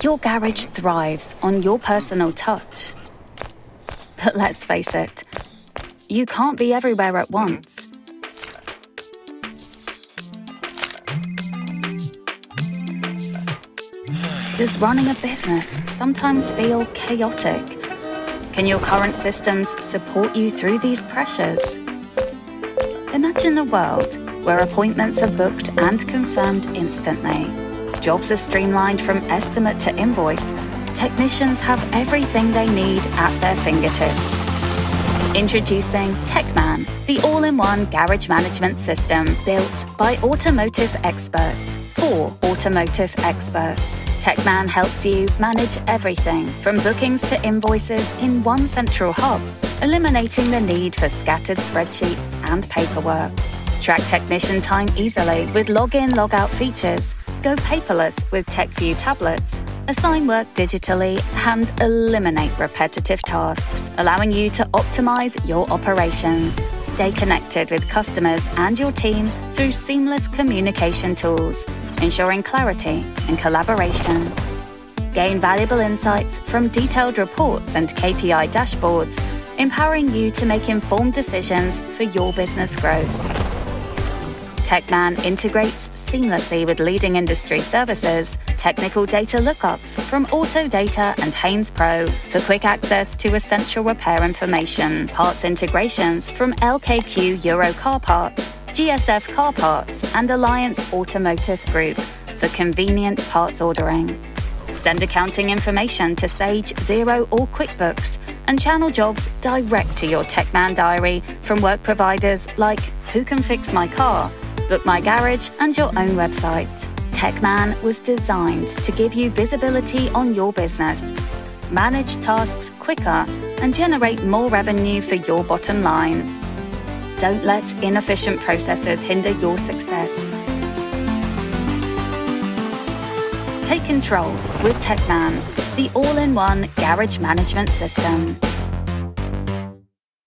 Your garage thrives on your personal touch. But let's face it, you can't be everywhere at once. Does running a business sometimes feel chaotic? Can your current systems support you through these pressures? Imagine a world where appointments are booked and confirmed instantly. Jobs are streamlined from estimate to invoice. Technicians have everything they need at their fingertips. Introducing TechMan, the all-in-one garage management system built by automotive experts for automotive experts. TechMan helps you manage everything from bookings to invoices in one central hub, eliminating the need for scattered spreadsheets and paperwork. Track technician time easily with log-in, log-out features. Go paperless with TechView tablets. Assign work digitally and eliminate repetitive tasks, allowing you to optimize your operations. Stay connected with customers and your team through seamless communication tools, ensuring clarity and collaboration. Gain valuable insights from detailed reports and KPI dashboards, empowering you to make informed decisions for your business growth. TechMan integrates seamlessly with leading industry services, technical data lookups from Autodata and Haynes Pro for quick access to essential repair information, parts integrations from LKQ Euro Car Parts, GSF Car Parts, and Alliance Automotive Group for convenient parts ordering. Send accounting information to Sage, Xero, or QuickBooks, and channel jobs direct to your TechMan diary from work providers like Who Can Fix My Car, Book My Garage, and your own website. TechMan was designed to give you visibility on your business, manage tasks quicker, and generate more revenue for your bottom line. Don't let inefficient processes hinder your success. Take control with TechMan, the all-in-one garage management system.